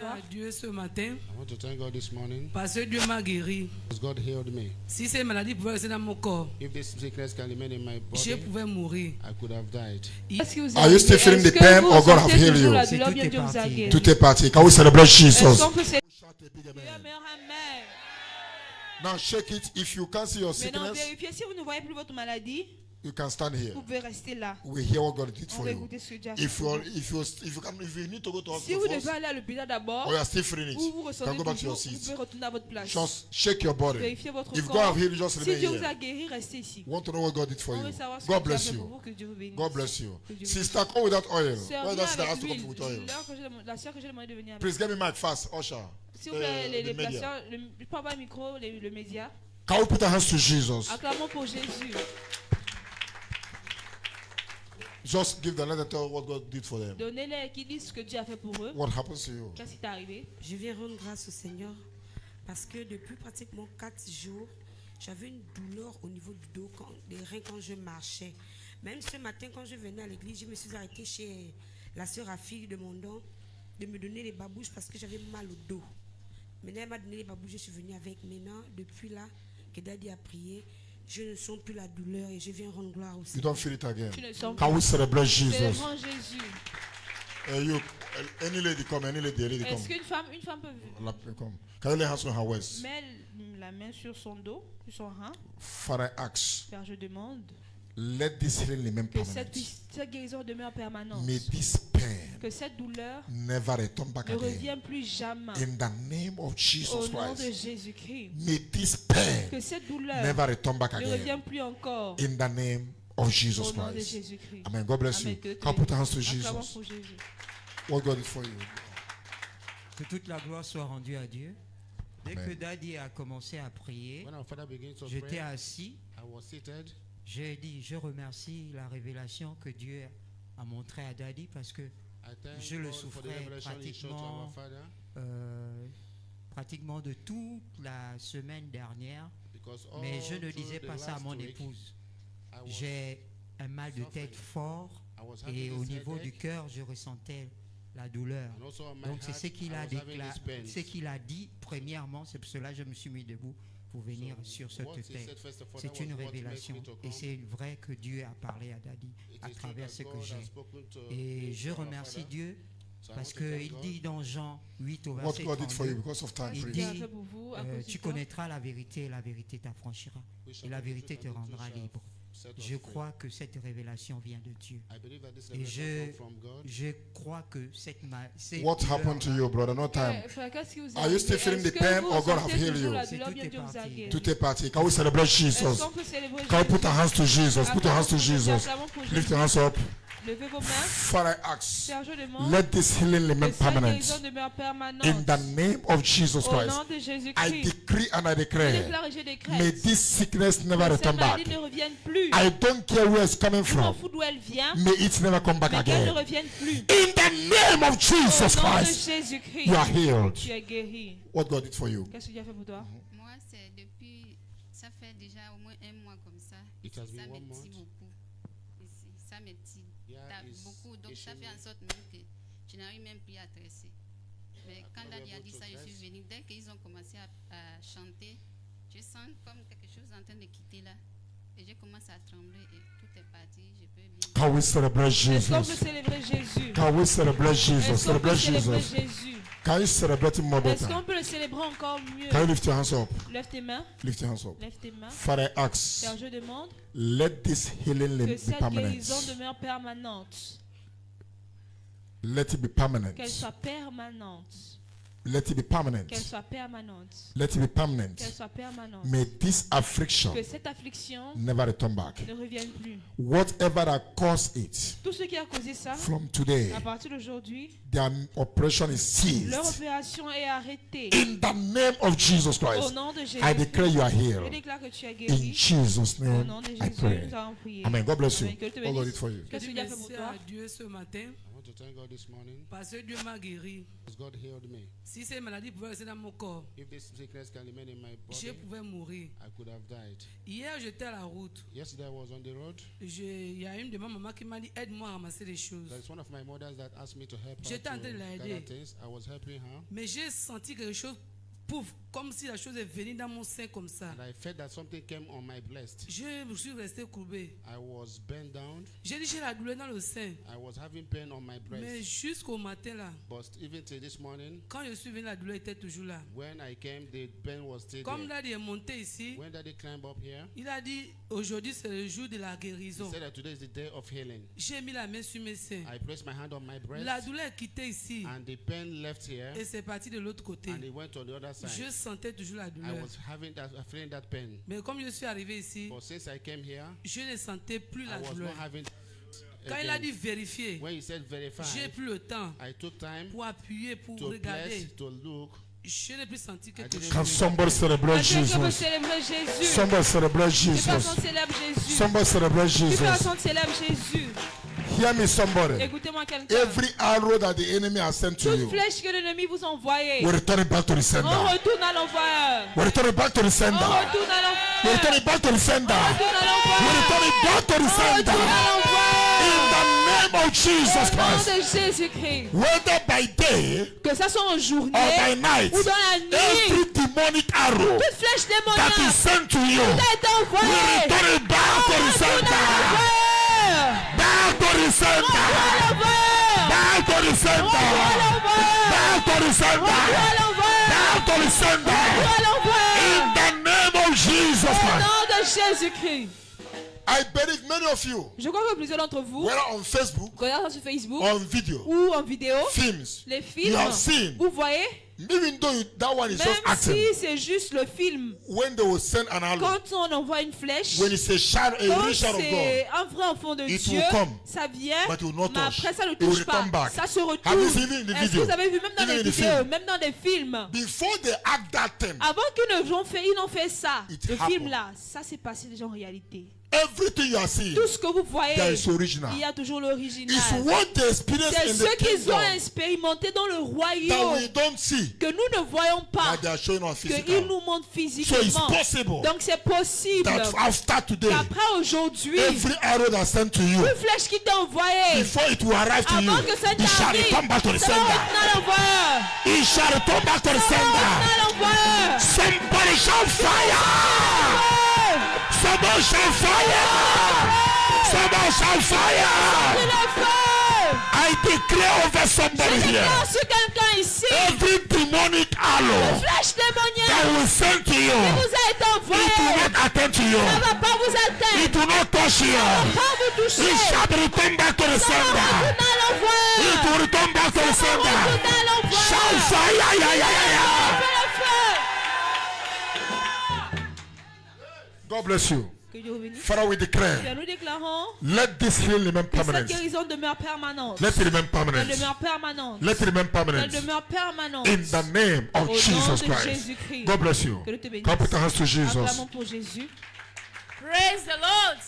soir. Dieu ce matin I want to thank God this morning parce que Dieu m'a guéri. because God healed me. Si cette maladie pouvait rester dans mon corps, If this sickness can remain in my je body, pouvais mourir. I could have died. Est-ce que vous Are you still feeling the pain or God have healed you? La douleur, bien Dieu vous a guéri. Tout est parti. Can we celebrate Est-ce Jesus? qu'on peut célébrer? Amen. Amen. Now shake it. If you can't see your Maintenant, sickness, vérifiez si vous ne voyez plus votre maladie. you can stand here. Vous pouvez rester là. We hear what God did On for va you. écouter ce que Dieu a fait. If you need to go to Si hospital vous devez first, aller à l'hôpital d'abord, or you are still feeling it, ou vous can ressentez go back to your toujours, vous seat. pouvez retourner à votre place. Just shake your body. Vérifiez votre If God corps. have healed you, just Si remain Dieu vous here. a guéri, restez ici. Want to know what God did for On you? veut savoir ce God que Dieu a bless fait pour you. vous, que Dieu vous bénisse. God bless you. Que Dieu vous Sister, come without oil. Sœur, Why viens does sister avec has to come l'huile. with oil? La sœur que j'ai demandé de venir avec. Please get me mic fast, Usher. S'il vous plaît, les the media. placeurs, je prends pas le micro, le média. Can we put our hands to Jesus? Acclamons pour Jésus. Just give them, let them tell what God did for them. Donnez-les qui disent ce que Dieu a fait pour eux. What happens to you? Qu'est-ce qui t'est arrivé? Je viens rendre grâce au Seigneur parce que depuis pratiquement 4 jours, j'avais une douleur au niveau du dos, des reins quand je marchais. Même ce matin, quand je venais à l'église, je me suis arrêtée chez la sœur Afille de mon don de me donner les babouches parce que j'avais mal au dos. Maintenant, elle m'a donné les babouches, je suis venue avec. Maintenant, depuis là, que Daddy a prié, je ne sens plus la douleur et je viens rendre gloire au You Seigneur. don't feel it again. Tu ne sens Can we celebrate plus. Jesus? Célébrons Jésus. You, any lady come, any lady come. Est-ce qu'une femme peut Come. Can you lay hands on her waist? mettre la main sur son dos, sur son rein? Father, I ask, Car je demande let this healing remain que permanent. cette guérison demeure permanente. May this pain Que cette douleur never return back ne again. revienne plus jamais. In the name of Au Jesus nom de Christ, Jésus-Christ. may this pain Que cette douleur never return back ne again. revienne plus encore. In the name of Jesus Au nom de Christ. Jésus-Christ. Amen. God bless you. Amen. Que Can we put our hands to acclamons Jesus? pour Jésus. What God did for you? Que toute la gloire soit rendue à Dieu. Dès Amen. que Daddy a commencé à prier, When our Father begins to j'étais pray, assis. I was seated. J'ai dit, je remercie la révélation que Dieu a montrée à Daddy parce que I thank Je le God for the souffrais revelation He showed to our pratiquement. Father Pratiquement de toute la semaine dernière, because mais je all ne through disais the pas ça à last mon week, épouse. I was- J'ai un mal de tête suffering. fort I was et having au this niveau du headache, cœur, je ressentais la douleur. and also on my Donc c'est heart, ce qu'il I a was having déclaré, this pain. ce qu'il a dit premièrement, c'est pour cela que je me suis mis debout pour venir So, sur cette what he tête. said first of all, C'est that was une what makes révélation me to et come. c'est vrai que Dieu a parlé à Daddy It à is true travers that ce que God has j'ai. spoken to Et me je through our remercie Father. Dieu So I parce want to thank qu'il God. dit dans Jean 8 au What verset God did for you 32, because of time, Il Qu'est-ce please. qu'il a fait pour vous à cause du tu temps? connaîtras la vérité et la vérité t'affranchira. We shall Et la know the vérité truth te and the truth rendra shall libre. set us Je free. crois que cette révélation vient de Dieu. I believe that this Et revelation comes from God. je crois que cette What happened to you, brother? No time. Frère, qu'est-ce qui vous Are you still feeling the pain or God have healed you? La C'est douleur, tout bien est Dieu vous a parti. guéri. Tout est parti. Can we celebrate Est-ce Jesus? qu'on peut célébrer Can we put our Jésus? hands to Jesus? Put your hands to Jesus. Acclamons pour Lift Jésus. your hands up. Levez vos mains. Father, I ask, Seigneur, je demande let this healing remain que cette guérison permanent. demeure permanente. In the name of Jesus Au Christ, nom de I Jésus-Christ. decree and I Je declare, déclare et je décrète may this sickness never que cette return back. maladie ne revienne plus. I don't care where it's coming Je m'en from. fous d'où elle vient, May it never come back mais qu'elle ne again. revienne plus. In the name of Au Jesus nom de Christ, Jésus-Christ, you are healed. tu es guéri. What God did for you? Qu'est-ce que Dieu a fait pour toi? Moi, c'est depuis, ça fait déjà au moins un mois comme ça. It has Ça been me 1 month. tire beaucoup. Ici, ça me tire Yeah, it's beaucoup. Donc, ça itching fait me. en sorte même que je n'arrive même plus à tresser. Mais quand Daddy a dit ça, je suis venue. Dès qu'ils ont commencé à chanter, je sens comme quelque chose en train de quitter là. Et je commence à trembler et tout est parti. Je peux bien. Can we celebrate Est-ce qu'on peut Jesus? célébrer Jésus? Can we celebrate Jesus? Est-ce qu'on peut Celebrate célébrer Jesus. Jésus? Can you celebrate him more Est-ce better? qu'on peut le célébrer encore mieux? Can you lift your hands up? Lève tes mains. Lift your hands up. Lève tes mains. Father, I ask, Car je demande let this healing que be cette permanent. guérison demeure permanente. Let it be permanent. Qu'elle soit permanente. Let it be permanent. Qu'elle soit permanente. Let it be permanent. Qu'elle soit permanente. May this affliction Que cette affliction never return back. ne revienne plus. Whatever that caused it, Tout ce qui a causé ça, from today, à partir d'aujourd'hui, their operation is ceased. leur opération est arrêtée. In the name of Jesus Au Christ, nom de Jésus, I declare you are je healed. déclare que tu es In guéri. Jesus' Au name, nom de I Jésus, pray. nous avons prié. Amen. God bless you. Amen. Que Dieu te What God bénisse. did for you? Qu'est-ce que Je Dieu a dis fait pour merci toi? à Dieu ce matin I want want to thank God this morning parce que Dieu m'a guéri. because God healed me. Si cette maladie pouvait rester dans mon corps, If this sickness can remain in my je body, pouvais mourir. I could have died. Hier, j'étais à la route. Yesterday I was on the road. Il y a une de ma maman qui m'a dit aide-moi à ramasser des choses. There's one of my mothers that asked me to help her J'étais en to train de l'aider. gather things. I was helping her. Mais j'ai senti quelque chose, pouf, comme si la chose est venue dans mon sein comme ça. And I felt that something came on my breast. Je me suis resté courbé. I was bent down. J'ai dit j'ai la douleur dans le sein. I was having pain on my Mais breast. jusqu'au matin là, But even till this morning, quand je suis venu, la douleur était toujours là. when I came, the pain was still Comme there. Daddy est monté ici, When Daddy climbed up here, il a dit aujourd'hui c'est le jour de la he guérison. said that today is the day of healing. J'ai mis la main sur mes seins. I placed my hand on my breast, La douleur est quittée ici and the pain left here, et c'est parti de l'autre côté. and it went on the other Je side. sentais toujours la I douleur. was feeling that pain. Mais comme je suis arrivé ici, But since I came here, je ne sentais plus la I was douleur. not having. Quand il a dit Again, vérifier, when he said verify, j'ai plus le temps I took time pour appuyer, pour to regarder. bless, to look. Je n'ai plus senti I quelque didn't chose. Can somebody celebrate Est-ce que vous Jesus? célébrez Jésus? Somebody celebrate Que Jesus. personne célèbre Jésus. Somebody celebrate Que Jesus. personne célèbre Jésus. Hear me, somebody. Écoutez-moi quelqu'un. Every arrow that the enemy has sent to Toute you, flèche que l'ennemi vous envoie, we return it back to the on sender. retourne à l'envoyeur. We return it back to the On sender. retourne à We return l'envoyeur. it back to the sender. On retourne à We return it l'envoyeur. back to the On sender. retourne à In l'envoyeur. the name of Jesus Au nom Christ. de Jésus-Christ. Whether by day Que ça soit en journée or by night, ou dans la nuit. every demonic arrow Toute flèche that is démoniaque sent to you, qui a été we envoyée. return it back to the On retourne à sender. l'envoyeur. Back to the sender. L'envoyeur. Back to the sender. Back to the sender. Back to the sender. In the name of Jesus Au Christ. nom de Jésus-Christ. I believe many of you, Je crois que plusieurs d'entre vous whether on Facebook, regardent sur Facebook on video, ou en vidéo films, les you films. have seen, Vous voyez, even though that one is just même acting, si c'est juste le film, when they will send an arrow, quand on envoie une flèche, when it's a shadow, a quand real shadow of God, c'est un vrai enfant de it Dieu, will come, ça vient, but it will not mais touch. après ça ne It will touche pas, return back. ça se Have you retourne. seen it in the Est-ce que video? vous avez vu même dans Even les in the vidéos, film. même dans des films, Before they act that thing, avant qu'ils n'ont fait ça, It le happened. film là, ça s'est passé déjà en réalité. everything you are seeing, Tout ce que vous voyez, there is original. il y a toujours l'original. It's what they experience C'est in ce the qu'ils ont kingdom expérimenté dans le that royaume we don't see, que nous ne voyons pas, that they are showing on qu'ils physical. nous montrent So it's physiquement. possible Donc c'est possible that after today, qu'après aujourd'hui, every arrow that's sent to you, une flèche qui t'est envoyée, before it will arrive to you, avant que ça it shall t'arrive, return back to the ça va sender. retourner à l'envoyeur. It shall return back to the Ça va sender. retourner à l'envoyeur. Somebody shout fire! Somebody shout fire! Somebody shout fire! C'est le feu. I declare over somebody Je here, déclare sur quelqu'un ici, every demonic arrow flèche démoniaque that will send to qui you, vous a été it will envoyée, not attend to you. ça ne va pas vous It atteindre, will not touch you. pas vous toucher. It shall return back to the Ça va sender. retourner à l'envoyeur. It will return back to the Ça va sender. retourner à l'envoyeur. Shout fire! Yeah, yeah, yeah, yeah. Fais le feu. God bless you. Que Dieu vous bénisse. Father, we declare, Père, nous déclarons let this healing remain que cette permanent. guérison demeure permanente. Let it remain permanent. Elle demeure permanente. Let it remain Elle permanent. demeure permanente. In the name of Au nom Jesus de Christ. Jésus-Christ. God bless you. Que Dieu te bénisse. Clap your hands to Jesus. Acclamons pour Jésus. Praise the Lord.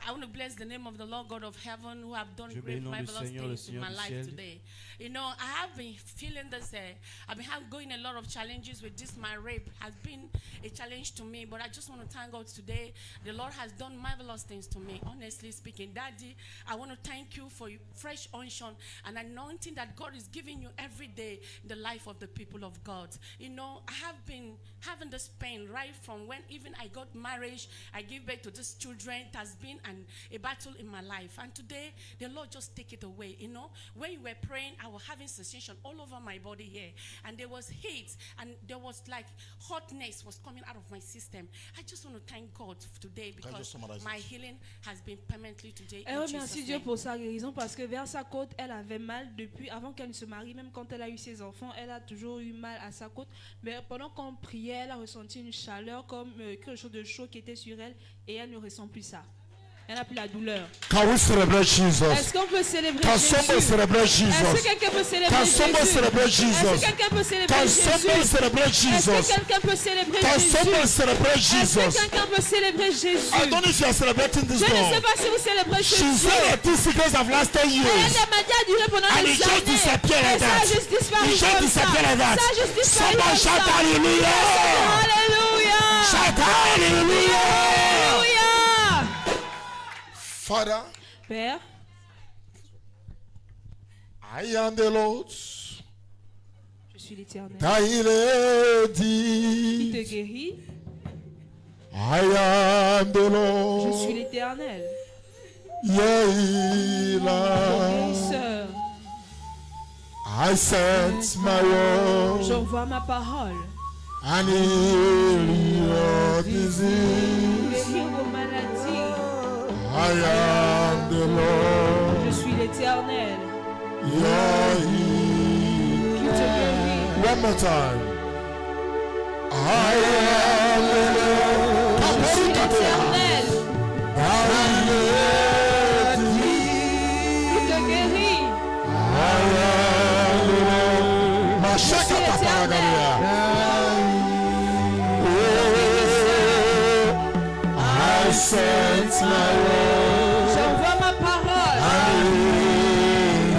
I want to bless the name of the Lord God of heaven who have done Je great bénis le nom du marvelous Seigneur, le things in Seigneur my du life ciel. today. You know, I have been feeling this. I've been going a lot of challenges with this. My rape has been a challenge to me, but I just want to thank God today. The Lord has done marvelous things to me. Honestly speaking, Daddy, I want to thank you for your fresh unction and anointing that God is giving you every day in the life of the people of God. You know, I have been having this pain right from when even I got married. I gave birth to these children. It has been a battle in my life, and today the Lord just take it away. You know, when you were praying, I was having sensation all over my body here, and there was heat, and there was like hotness was coming out of my system. I just want to thank God today Can you because summarize my it? healing has been permanently today. Elle in remercie Jesus' Dieu name. pour sa guérison parce que vers sa côte, elle avait mal depuis avant qu'elle ne se marie. Même quand elle a eu ses enfants, elle a toujours eu mal à sa côte. Mais pendant qu'on priait, elle a ressenti une chaleur comme quelque chose de chaud qui était sur elle et elle ne ressent plus ça. Il n'y en a plus la douleur. Can we celebrate Jesus? Est-ce qu'on peut célébrer Can Jésus? somebody celebrate Est-ce que Jesus? quelqu'un peut célébrer Can Jésus? somebody celebrate Est-ce Jesus? que quelqu'un peut célébrer Can Jésus? somebody celebrate Est-ce que Jesus? quelqu'un peut célébrer Can Jésus? somebody celebrate Est-ce que Jesus? quelqu'un peut célébrer Jésus? I don't know if you are celebrating this Je ne sais one. pas si vous célébrez She Jésus. said that these secrets have lasted Et years. la maladie a duré pendant And des it just années. disappeared like Et ça a that. juste disparu It just comme ça. disappeared like that. Ça a juste disparu Somebody comme shout ça. hallelujah. Alléluia. Shout hallelujah. Alléluia. Father, Père, I am the Lord. je suis l'Éternel Thy qui te lady. guérit. I am the Je suis Lord. l'Éternel, Your ton healer. guérisseur. I sent my word J'envoie ma parole and heal your pour disease. guérir vos maladies. I am the Lord. Je suis l'Éternel Your healer. qui te guérit. One more time. I am the Lord. Je suis l'Éternel qui te guérit. I sent my word J'envoie ma parole and heal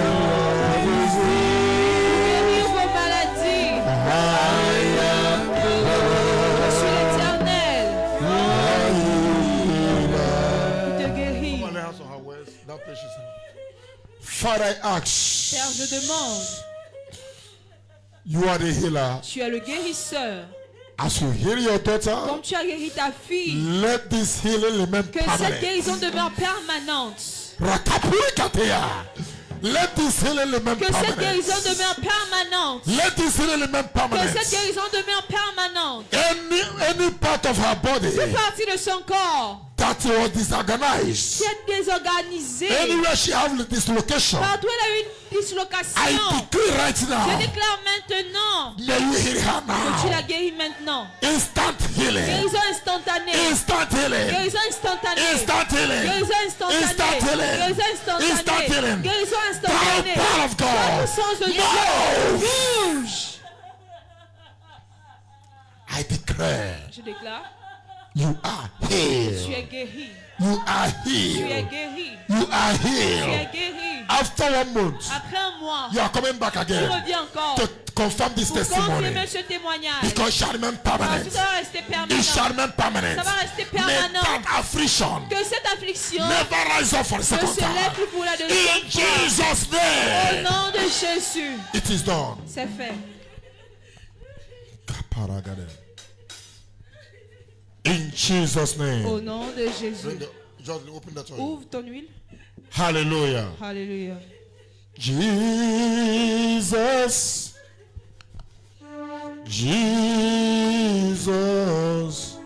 your disease. guérir vos maladies. I am the Lord. Je suis l'Éternel qui te guérit. Father, I ask, Père, je demande, you are the healer. tu es le guérisseur. As you heal your daughter, Comme tu as guéri ta fille, let this healing remain que cette permanent. guérison demeure permanente. Rakapurikatea. Let this healing remain Que cette guérison permanent. demeure permanente. Let this healing remain Que cette permanent. guérison demeure permanente. Any part of her body Toute partie de son corps that was disorganized, qui est désorganisée, anywhere she has dislocation, partout elle a eu une I dislocation, decree right je now, déclare maintenant may you heal her que tu la now. guéris maintenant. Instant healing. Guérison instantanée. Instant healing. Guérison instantanée. Instant healing. Guérison instantanée. Instant healing. Guérison instantanée. Instant healing. Guérison By instantanée. the power of La God. puissance de Dieu. Move. Bouge. I declare Je déclare, you are tu healed. es guéri. You are Tu es healed. guéri. You are Tu es healed. guéri. After 1 month, Après un mois, you are coming back tu again reviens encore to confirm this pour confirmer testimony. ce témoignage. Because it shall remain Parce permanent. que ça va rester It shall permanent. remain permanent. Ça va rester May permanent. that affliction Que cette affliction never rise up for the ne second se lève time. plus pour la In deuxième fois. Jesus' Au name, nom de Jésus, it is done. c'est fait. Kaparagade. In Jesus' Au name. nom de Jésus. Just open that door. Ouvre ton huile. Hallelujah. Alléluia. Jesus. Jesus.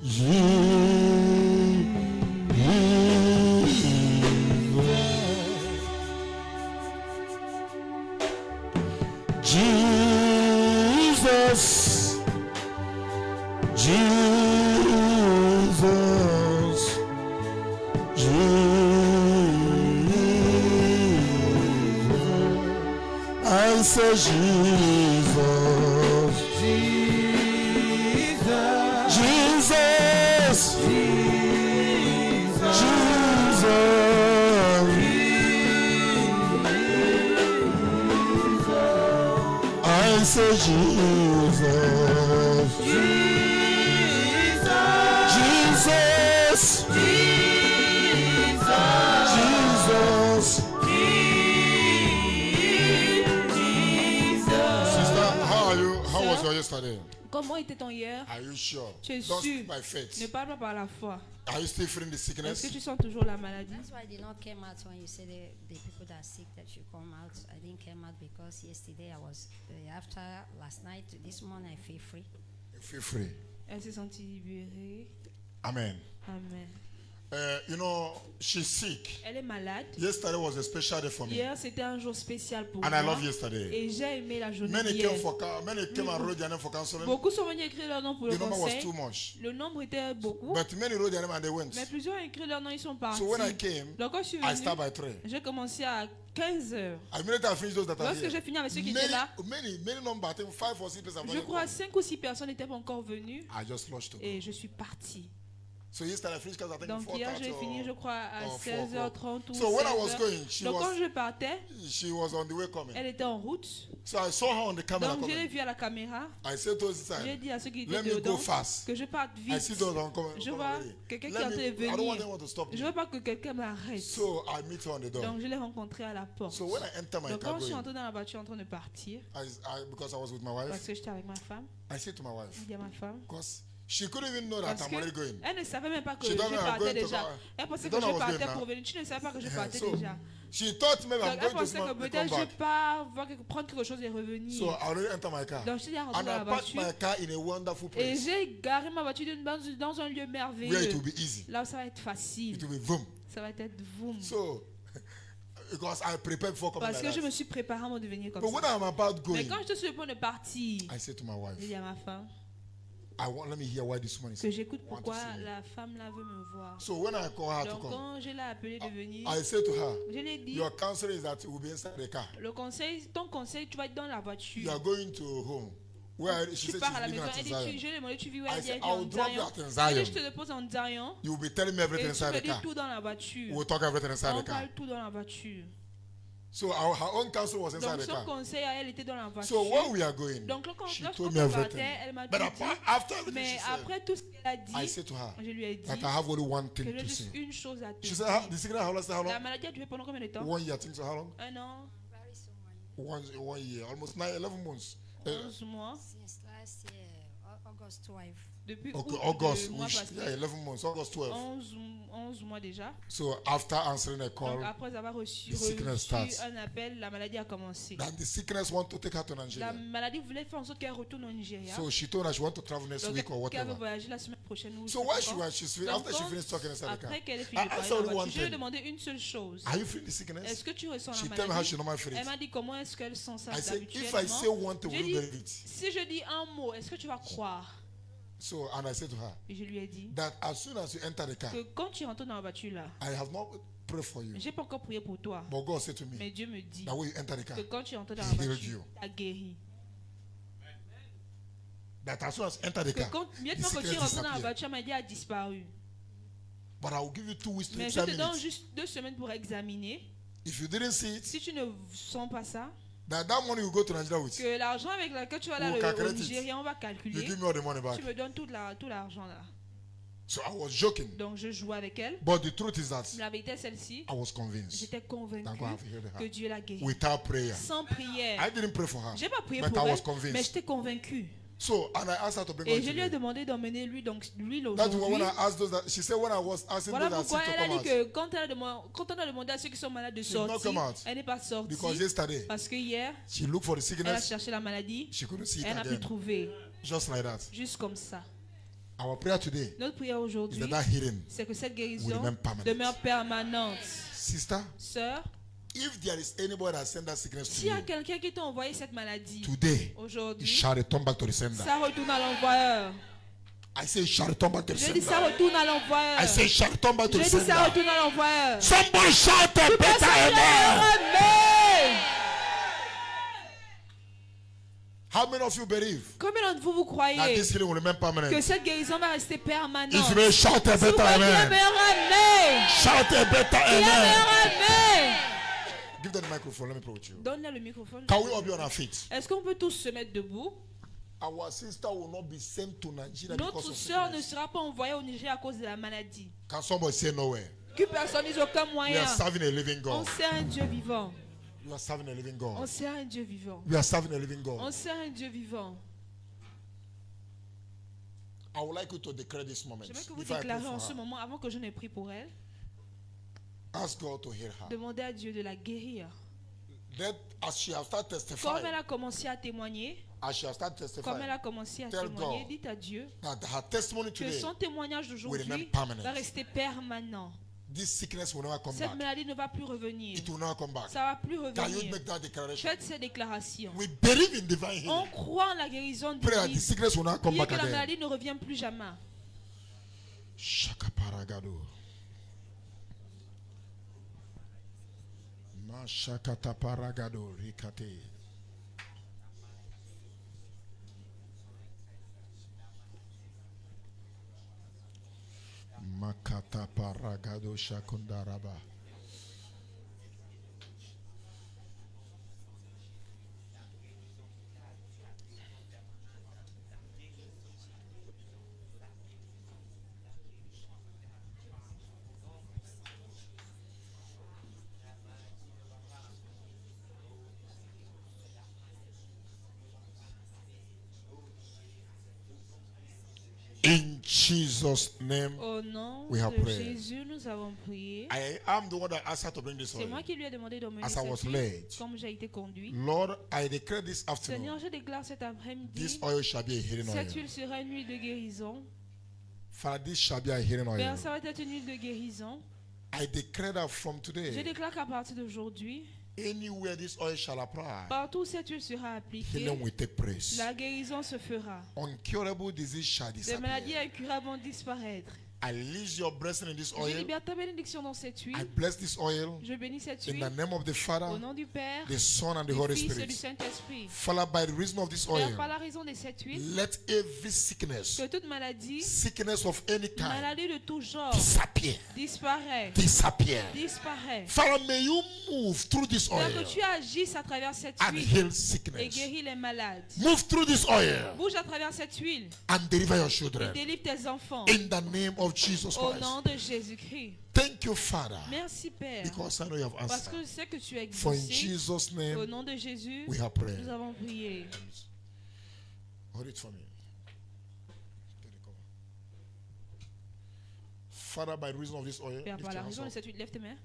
Jesus. Jesus. Jesus. I say Jesus. Jesus. I say Jesus. Jesus. Sister, how are you? How was your yesterday? Comment était ton hier? Are you sure? Tu es Don't sûr? speak by faith. Ne parle pas par la foi. Are you still feeling the Est-ce que sickness? tu sens toujours la maladie? That's why I did not come out when you said the people that are sick that you come out. I didn't come out because yesterday I was after last night. This morning I feel free. Feel free. Elle s'est sentie libérée. Amen. Amen. You know, she's sick. Elle est malade. Yesterday was a special day for me. Hier, c'était un jour spécial pour And moi. I love yesterday. Et j'ai aimé la journée Many d'hier. came and wrote their name for counseling. Beaucoup sont venus écrire leur nom pour The le number was conseil. too much. Le nombre était beaucoup. But many wrote their name and they went. Mais plusieurs ont écrit leur nom, ils sont partis. So when I came, Donc quand je suis I venu, started by 3. j'ai commencé à 15 heures. Immediately I finished those that are Lorsque here. j'ai fini avec ceux qui étaient là, Many numbers. I think 5 or 6 people have je not crois come. 5 ou 6 personnes n'étaient pas encore venues I just rushed to go. et je suis parti. So yesterday I finished because I think Donc hier 4:30 j'ai fini, je crois, à or 16h30 ou So when I was 16h. going, she Donc quand was je partais, on the way coming. elle était en route. So I saw her on the camera Donc je l'ai coming. vue à la caméra. I said to her this J'ai time, dit à ceux qui let étaient me go dedans fast. que je parte I vite. see those on coming. Je vois quelqu'un qui est en train de I don't want venir. anyone to stop Je me. veux pas que quelqu'un m'arrête. So I meet her on the door. Donc je l'ai rencontré à la porte. So when I enter my Donc car quand je suis going, entré dans la voiture en train de partir, because I was with my parce wife, que j'étais avec ma femme, I said to my wife, je dis à ma femme, because she couldn't even know that parce I'm already going. qu'elle ne savait même pas que She je don't know I'm partais going to déjà. go. Elle pensait You que don't know I je was partais going pour now. venir. Tu ne savais pas que je partais So déjà. she thought maybe Donc I'm elle going pensait que to come peut-être je back. pars prendre quelque chose et revenir. So I already enter my car. Donc je suis rentré And dans I la parked voiture my car in a wonderful et place j'ai garé ma voiture dans un lieu where it merveilleux. will be easy. Là où ça va être facile. It will be boom. Ça va être boum. So, because I prepared before coming Parce like que je that. me suis préparé à mon devenir comme But when ça. I'm about Mais going, quand je suis sur le point de partir, I said to my wife, j'ai dit à ma femme let me hear why this woman is que j'écoute want to pourquoi see me. la femme là veut me voir. So when I call her to Donc come, quand je l'ai appelée de venir, I said to her, je lui ai dit, your counsel is that you will be inside the car. le conseil, ton conseil, tu vas être dans la voiture. You are going to home. Where she Tu said pars à she's la living maison. at Elle dit, Zion. je lui ai demandé, tu vis où I elle dit, said, elle dit I en will drop you Zion. at Elle Zion. dit, je te dépose en Zion. You will be telling me Et everything tu inside me the dis car. tout dans la voiture. We'll talk everything inside On the car. parle tout dans la voiture. So her own counsel was inside Donc the son car. conseil à elle était dans la voiture. So when we are going, Donc she lorsqu'on told me everything. partait, elle m'a But tout dit. after everything Mais she said, après tout ce qu'elle a dit, I said to her, je lui ai dit that I have only one que thing j'ai to juste say. une chose à te She dire. said, the sickness, how La long? maladie a duré pendant combien de temps? 1 year, I think so. How long? Un an, 1 year, almost 11 months. 11 mois. Since last year, August 12. Depuis Okay, août August, le mois which, passé. yeah, 11 months, August 12. 11 mois déjà. So after answering a Donc call, après avoir reçu the sickness starts. un appel, la maladie a commencé. then the sickness want to take her to La Nigeria. maladie voulait faire en sorte qu'elle retourne au Nigeria. So she told her she want to travel next Donc week or qu'elle veut whatever. voyager la semaine prochaine. Ou So je why sais she pas. was, Donc, after she quand- finished talking inside the car, Après qu'elle ait fini de I parler asked dans her la only one voiture, je lui ai thing. demandé une seule chose. Are you feeling the Est-ce sickness? que tu ressens She la tell me how she maladie? normally feel Elle it. m'a dit comment est-ce qu'elle sent ça I said, if I say habituellement. one thing, J'ai will you dit, believe it? si je dis un mot, est-ce que tu vas croire? So, and I said to her, Et je lui ai dit that as soon as you enter the car, que quand tu rentres dans la voiture là, I have not prayed for you. j'ai pas encore prié pour toi. But God said to Mais me, Dieu me dit that when you enter the car, que quand tu rentres dans la He healed voiture, you. il t'a guéri. that as soon as you enter the Que car, quand, the maintenant que tu sickness rentres dans la disappear. voiture, ma maladie a disparu. But I will give you 2 weeks to Mais je te examine donne it. juste 2 semaines pour examiner. If you didn't see it, Si tu ne sens pas ça, that money will go to Nigeria with. que l'argent avec lequel tu vas We'll aller au calculate it. Nigeria, on va You calculer. give me all the money back. Tu me donnes tout l'argent là. So I was joking. Donc je jouais avec elle. But the truth is that La vérité est celle-ci. I was convinced J'étais convaincue that God have healed que her Dieu l'a guérie. without prayer. Sans prière. I didn't pray for her, J'ai pas prié but pour I was elle, mais convinced. j'étais convaincue. So, and I asked her to bring Et oil je lui ai today. demandé d'emmener l'huile That's why when aujourd'hui. I asked those that, she said when I was asking Voilà those that pourquoi sick to elle a come dit out, que quand on a demandé à ceux qui sont malades de She did not sortir, come out. elle n'est pas sortie. because yesterday Parce que hier, she looked for the elle a sickness, cherché la maladie, she couldn't see it elle n'a pu again. trouver. Just like that. Juste comme ça. Our prayer today Notre prière is aujourd'hui, that healing. c'est que cette will guérison remain permanent. demeure permanente. Sister, Sœur, if there is anybody that sent that sickness to s'il y a you, quelqu'un qui t'a envoyé cette maladie, today, it aujourd'hui, shall return back to the sender. ça retourne à l'envoyeur. I say it shall return back to the Je dis ça sender. retourne à l'envoyeur. I say it shall return back to Je the dis ça sender. retourne à l'envoyeur. Somebody shout a better Personne amen. amen. How many of you believe Combien d'entre vous that croyez this healing will remain que permanent? cette guérison va rester permanente? If you may shout a Si vous better voulez dire amen. meilleur amen. Shout a better Dis un amen. meilleur amen. Give them the microphone. Let me pray with you. Donne-le le microphone. Can we all be on our feet? Est-ce qu'on peut tous se mettre debout? Our sister will not be sent to Nigeria because Notre of sœur ne sickness. sera pas envoyée au Niger à cause de la maladie. Can somebody say nowhere? Que personne n'ait aucun We moyen. are serving a living On God. sert un Dieu vivant. We are serving a living On God. sert un Dieu vivant. We are serving a living On God. sert un Dieu vivant. I would like you to declare this moment. J'aimerais que vous Before I pray déclarez en for ce her. moment, avant que je n'ai prié pour elle, Ask God to heal her. demandez à Dieu de la guérir. that as she has started Comme testifying, elle a commencé à témoigner, as she has started comme elle testifying, a commencé à Tell témoigner, God dites à Dieu that her testimony que today, son témoignage will d'aujourd'hui remain permanent. va rester permanent. this sickness will never come Cette back. maladie ne va plus revenir. It will never come back. Ça va plus Can you revenir. make that declaration? Faites ces déclarations. We believe in divine On healing. croit en la guérison Pray that the divine. sickness will not come Priez back que la again. maladie ne revienne plus jamais. Shaka paragado. Ma shakata paragado rikate. Makata paragado shakundaraba. In Jesus' name, Au nom We have de prayed. Jésus, nous avons prié. I am the one that asked her to bring this C'est oil. moi qui lui ai demandé d'emmener As I was cette huile, led. comme j'ai été conduit. Lord, I declare this Seigneur, afternoon, je déclare cet après-midi, this oil shall be a healing oil. cette huile sera une huile de guérison. Father, this shall be a healing oil. Père, ça va être une huile de guérison. I declare that from Je today, déclare qu'à partir d'aujourd'hui, anywhere this oil shall apply, partout où cette huile sera appliquée, healing will take place. la guérison se fera. Uncurable disease shall Les maladies disappear. incurables vont disparaître. I release your blessing in this Je oil. libère ta bénédiction dans cette I huile. bless this oil Je bénis cette in huile the name of the au Father, nom du Père, the Son, and the du Holy Fils et du Spirit. Saint-Esprit. Father, by the reason of this Père, oil, par la raison de cette huile, let every sickness, que toute maladie, sickness of any kind, maladie de tout genre, disappear. disparaît. Disappear. Disparaît. Father, may you move through this Père, oil que tu agisses à travers cette and huile heal et sickness. guéris les malades. Move through this oil Bouge à travers cette huile and deliver your et children. délivre tes enfants. In the name of Jesus Au Christ. nom de Jésus-Christ. Thank you, Father, Merci Père. because I know you have Parce que answered. je sais que tu as For in exaucé. Jesus' Au name, nom de Jésus, we have prayed. nous avons prié. Hold it for me. Father, by reason of this oil, Père, lift par your la hands raison de up. cette huile, lève tes mains.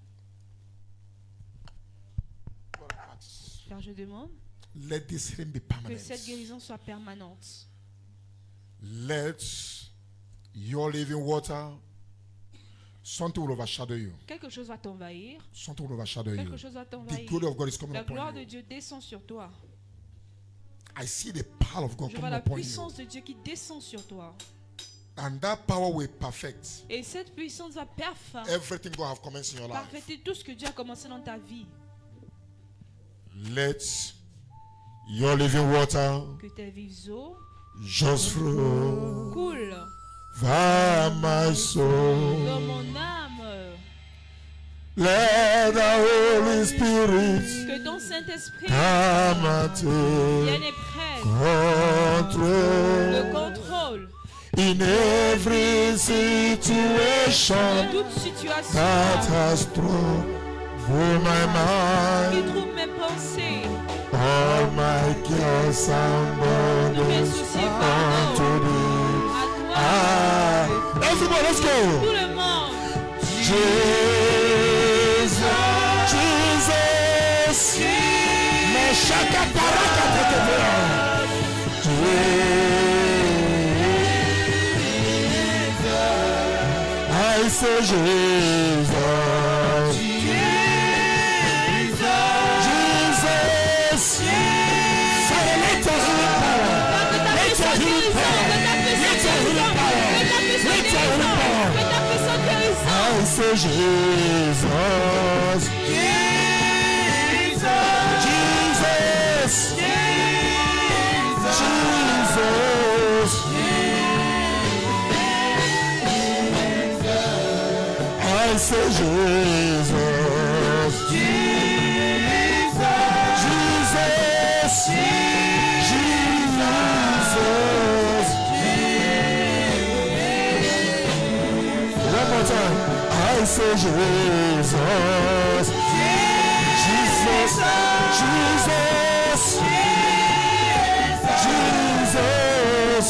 Lord, I ask, Car je demande let this healing be que permanent. cette guérison soit permanente. Let your living water, something will overshadow you. Quelque chose va t'envahir. Something will overshadow you. Quelque chose va The t'envahir. glory of God is coming La gloire upon de you. Dieu descend sur toi. I see the power of God Je vois coming la upon you. puissance de Dieu qui descend sur toi. And that power will perfect Et cette puissance va everything God have commenced in your life. parfaiter tout ce que Dieu a commencé dans ta vie. Let your living water Que tes vives eaux just flow coulent by my soul. dans mon âme. Let the Holy Spirit Que ton Saint-Esprit come and vienne take et prenne le control contrôle in every de situation toute situation that has troubled my qui mind. trouble mes pensées. All my cares and Tous mes burdens soucis, unto pardon. thee. À toi, Ah, everybody, let's tout go. le monde. Jesus, Jesus, Meshaka Paraka Teketea. Jesus, I say Jesus, Jesus, Father, let your healing power, let your healing power, let your healing power, let your healing power. I say Jesus, Jesus, Jesus, I say Jesus, Jesus, Jesus. One more time. I say Jesus, Jesus, Jesus, Jesus.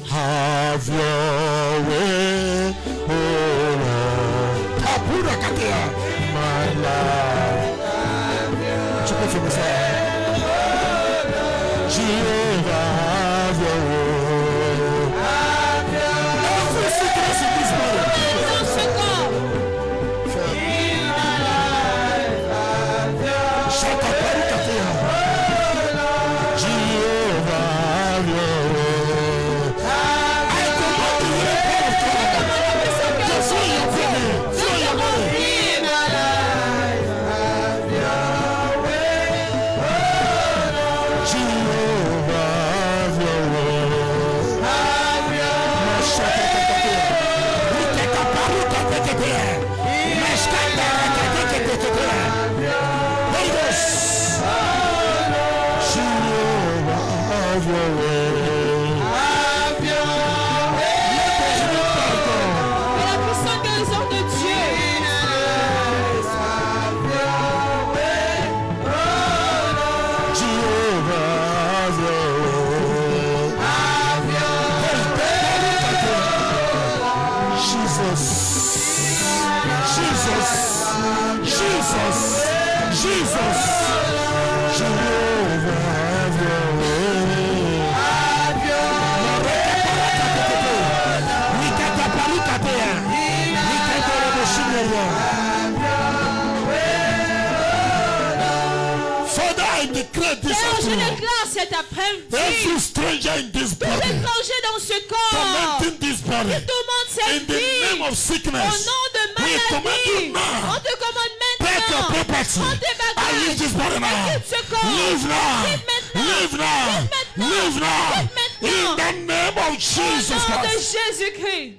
Have your way, oh Lord. Tu peux fermer ça. Jehovah, have your way. Every sickness in this body. Dans ce corps. Je déclare cet après-midi. Every stranger in this Tout body, étranger dans ce corps tormenting this body, qui tourmente cette in the name vie of au sickness, nom de we command maladie. you now. On te commande Take your maintenant. property. Prends tes I leave this bagages. body now. Quitte ce corps. Leave now. Quitte maintenant. Leave now. Quitte maintenant. Leave now. Quitte maintenant. In the name of Jesus Au nom de Christ. Jésus-Christ.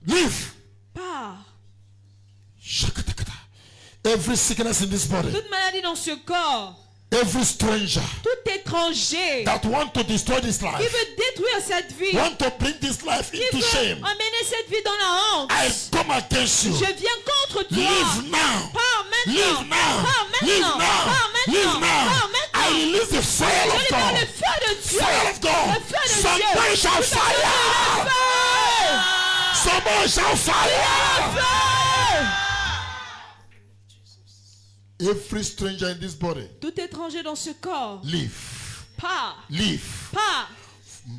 Leave. Pars. Shakatakata. Every sickness in this body, Toute maladie dans ce corps. every stranger Tout étranger that want to destroy this qui life, veut détruire cette vie. want to bring this life Qui into veut shame, emmener cette vie dans la honte. I come against you. Je viens contre toi. Leave now. Pars maintenant. Leave now. Pars Leave maintenant. now. Pars Leave maintenant. now. Pars maintenant. I release the fire Je of libère God. le feu de Dieu. Fire of God. Le feu de Somebody Dieu. shall Tout à fire. fait, le feu. Somebody shall fire. Le feu. Every stranger in this body, Tout étranger dans ce corps. leave. Pars. Leave. Pars.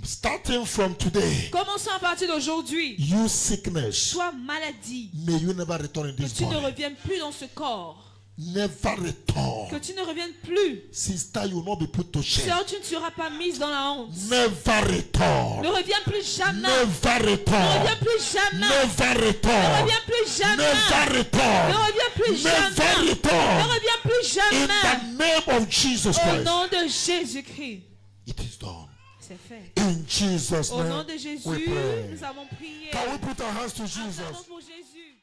Starting from today, Commençons à partir d'aujourd'hui. you sickness, Sois maladie. may you never return in Que this tu ne body. reviennes plus dans ce corps. Never Que return. tu ne reviennes plus. Sister, you will not be put to shame. Sœur, tu ne seras pas mise dans la honte. Never Ne return. reviens plus jamais. Never Ne return. reviens plus jamais. Never Ne return. reviens plus jamais. Never Ne return. reviens plus Never jamais. Ne return. reviens plus In jamais. the name of Jesus Au Christ, nom de Jésus-Christ. it is done. C'est fait. In Jesus' Au nom name, de we Jésus, pray. nous avons prié. Can we put our hands to Jesus? Acclamons pour Jésus.